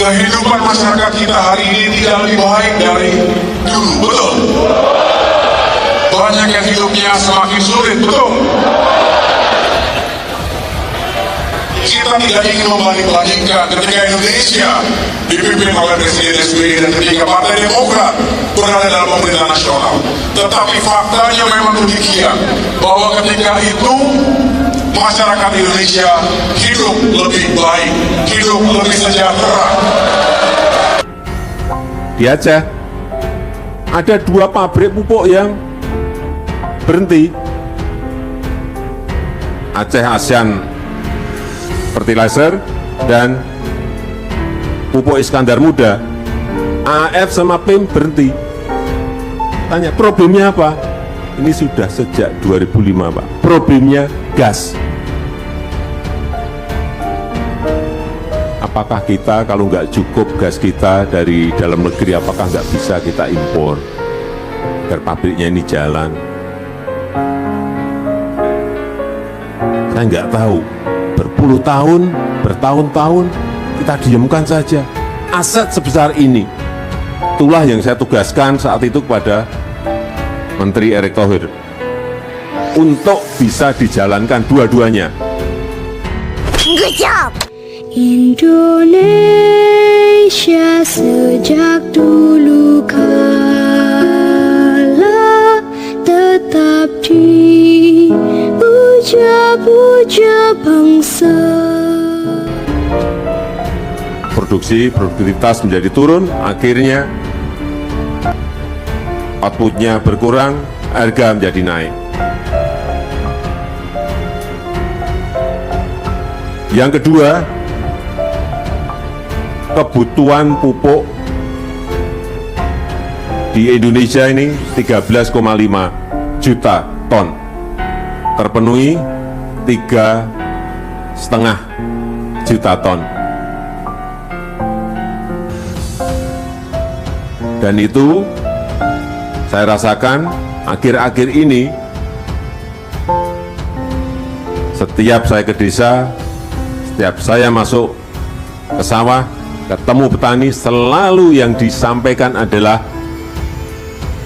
kehidupan masyarakat kita hari ini tidak lebih baik dari dulu, betul? Banyak yang hidupnya semakin sulit, betul? Kita tidak ingin membanding-bandingkan ketika Indonesia dipimpin oleh Presiden SBY dan ketika Partai Demokrat berada dalam pemerintahan nasional. Tetapi faktanya memang demikian, bahwa ketika itu masyarakat Indonesia hidup lebih baik, hidup lebih sejahtera. Di Aceh ada 2 pabrik pupuk yang berhenti. Aceh ASEAN Fertilizer dan pupuk Iskandar Muda, AF sama PIM berhenti. Tanya, problemnya apa? Ini sudah sejak 2005, Pak. Problemnya gas. Apakah kita kalau nggak cukup gas kita dari dalam negeri, apakah nggak bisa kita impor agar pabriknya ini jalan? Saya nggak tahu. Berpuluh tahun, bertahun-tahun kita diamkan saja. Aset sebesar ini, itulah yang saya tugaskan saat itu kepada Menteri Erick Thohir untuk bisa dijalankan dua-duanya. Good job! Indonesia sejak dulu kala tetap dipuja-puja bangsa. Produktivitas menjadi turun, akhirnya outputnya berkurang, harga menjadi naik. Yang kedua, kebutuhan pupuk di Indonesia ini 13,5 juta ton, terpenuhi 3,5 juta ton. Dan itu saya rasakan akhir-akhir ini, setiap saya ke desa, setiap saya masuk ke sawah, ketemu petani, selalu yang disampaikan adalah,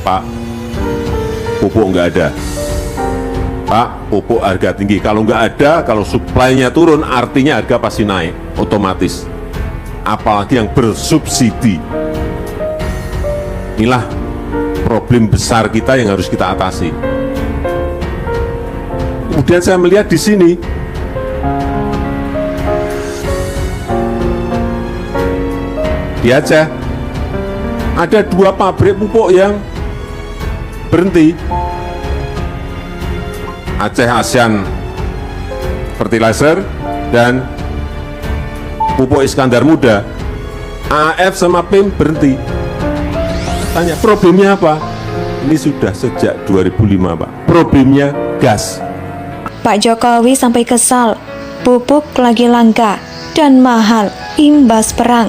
Pak, pupuk nggak ada. Pak, pupuk harga tinggi. Kalau nggak ada, kalau suplainya turun, artinya harga pasti naik, otomatis. Apalagi yang bersubsidi. Inilah problem besar kita yang harus kita atasi. Kemudian saya melihat di sini, di Aceh ada 2 pabrik pupuk yang berhenti. Aceh ASEAN Fertilizer dan pupuk Iskandar Muda, AF sama PIM berhenti. Tanya, problemnya apa? Ini sudah sejak 2005, Pak. Problemnya gas. Pak Jokowi sampai kesal, pupuk lagi langka dan mahal imbas perang.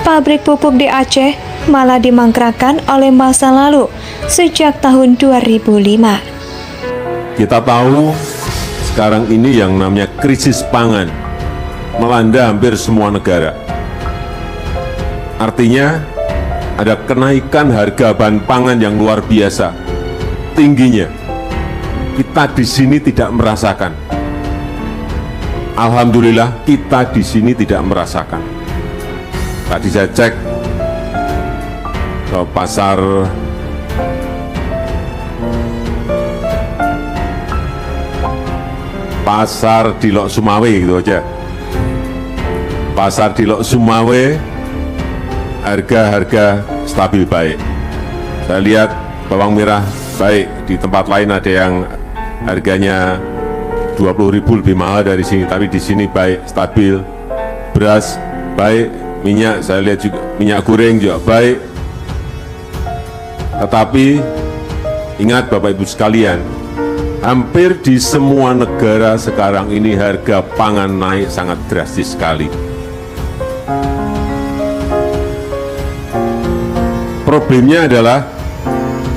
Pabrik pupuk di Aceh malah dimangkrakkan oleh masa lalu sejak tahun 2005. Kita tahu sekarang ini yang namanya krisis pangan melanda hampir semua negara. Artinya ada kenaikan harga bahan pangan yang luar biasa tingginya. Kita di sini tidak merasakan. Alhamdulillah kita di sini tidak merasakan. Tadi saya cek ke pasar di Lok Sumawe gitu aja. Pasar di Lok Sumawe harga stabil baik. Saya lihat bawang merah baik, di tempat lain ada yang harganya 20.000 lebih mahal dari sini, tapi di sini baik, stabil. Beras baik, minyak saya lihat juga, minyak goreng juga baik. Tetapi ingat Bapak Ibu sekalian, hampir di semua negara sekarang ini harga pangan naik sangat drastis sekali. Problemnya adalah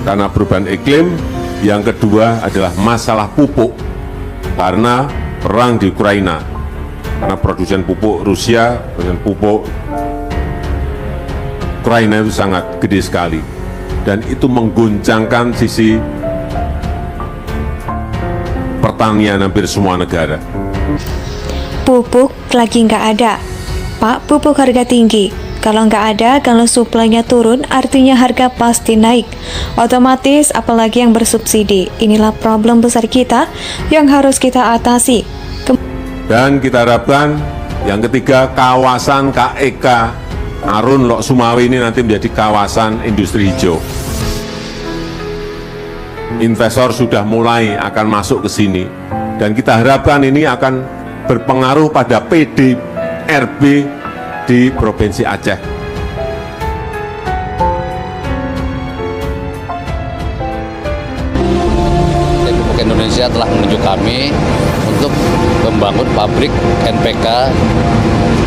karena perubahan iklim, yang kedua adalah masalah pupuk karena perang di Ukraina. Karena produsen pupuk Rusia, produsen pupuk Ukraina itu sangat gede sekali. Dan itu mengguncangkan sisi pertanian hampir semua negara. Pupuk lagi nggak ada. Pak, pupuk harga tinggi. Kalau nggak ada, kalau suplainya turun, artinya harga pasti naik. Otomatis, apalagi yang bersubsidi. Inilah problem besar kita yang harus kita atasi. Dan kita harapkan yang ketiga, kawasan KEK Arun Lok Sumawi ini nanti menjadi kawasan industri hijau. Investor sudah mulai akan masuk ke sini. Dan kita harapkan ini akan berpengaruh pada PDRB di Provinsi Aceh. Pupuk Indonesia telah menunjuk kami untuk membangun pabrik NPK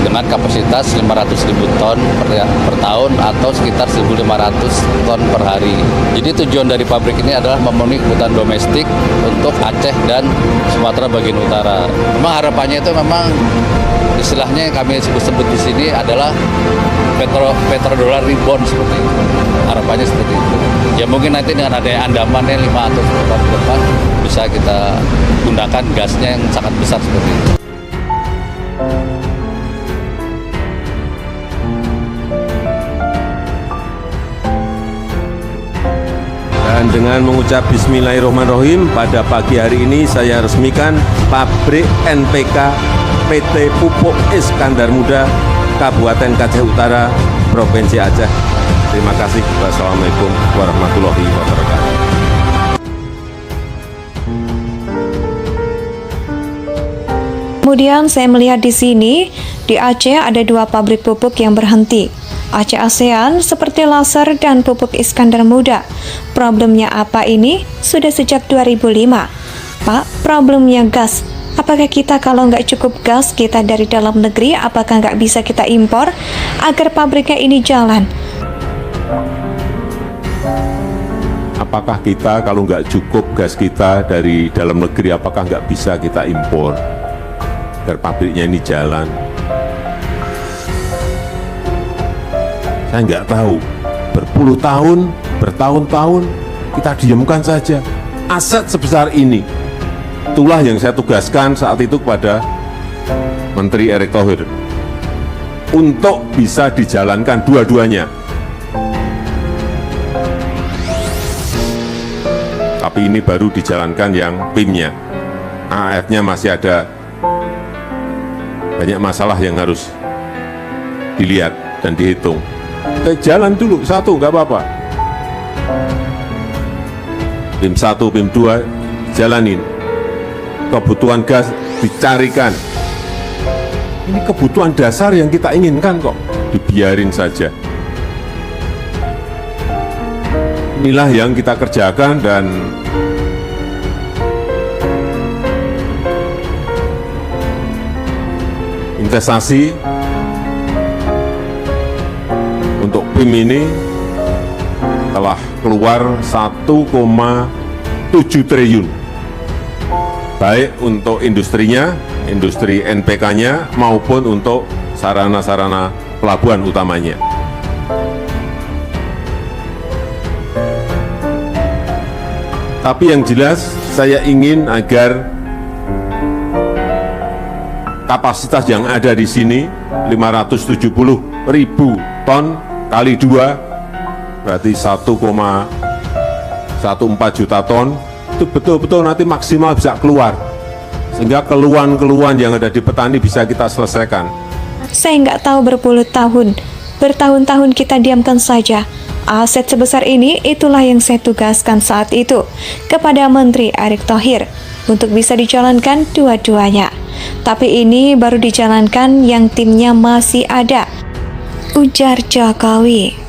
dengan kapasitas 500.000 ton per tahun atau sekitar 1.500 ton per hari. Jadi tujuan dari pabrik ini adalah memenuhi kebutuhan domestik untuk Aceh dan Sumatera bagian utara. Memang harapannya itu memang istilahnya yang kami sebut di sini adalah petrodollar rebound seperti itu. Harapannya seperti itu. Ya mungkin nanti dengan adanya andamannya 5 atau 10 tahun ke depan bisa kita gunakan gasnya yang sangat besar seperti itu. Dan dengan mengucap Bismillahirrahmanirrahim, pada pagi hari ini saya resmikan pabrik NPK PT Pupuk Iskandar Muda Kabupaten Aceh Utara, Provinsi Aceh. Terima kasih. Wassalamualaikum warahmatullahi wabarakatuh. Kemudian saya melihat di sini, di Aceh ada 2 pabrik pupuk yang berhenti. Aceh ASEAN seperti Laser dan Pupuk Iskandar Muda. Problemnya apa ini? Sudah sejak 2005. Pak, problemnya gas. Apakah kita kalau nggak cukup gas kita dari dalam negeri, apakah nggak bisa kita impor agar pabriknya ini jalan? Apakah kita kalau nggak cukup gas kita dari dalam negeri, apakah nggak bisa kita impor agar pabriknya ini jalan? Saya nggak tahu, berpuluh tahun, bertahun-tahun, kita diamkan saja. Aset sebesar ini, itulah yang saya tugaskan saat itu kepada Menteri Erick Thohir, untuk bisa dijalankan dua-duanya. Tapi ini baru dijalankan yang PIM-nya. AF-nya masih ada banyak masalah yang harus dilihat dan dihitung. Jalan dulu, satu, nggak apa-apa. PIM 1, PIM 2, jalanin. Kebutuhan gas dicarikan. Ini kebutuhan dasar yang kita inginkan kok, dibiarin saja. Inilah yang kita kerjakan dan investasi untuk PIM ini telah keluar 1,7 triliun, baik untuk industrinya, industri NPK-nya, maupun untuk sarana-sarana pelabuhan utamanya. Tapi yang jelas, saya ingin agar kapasitas yang ada di sini 570.000 ton kali 2 berarti 1,14 juta ton, itu betul-betul nanti maksimal bisa keluar, sehingga keluhan-keluhan yang ada di petani bisa kita selesaikan. Saya nggak tahu bertahun-tahun kita diamkan saja. Aset sebesar ini, itulah yang saya tugaskan saat itu kepada Menteri Erick Thohir untuk bisa dijalankan dua-duanya. Tapi ini baru dijalankan yang timnya masih ada, ujar Jokowi.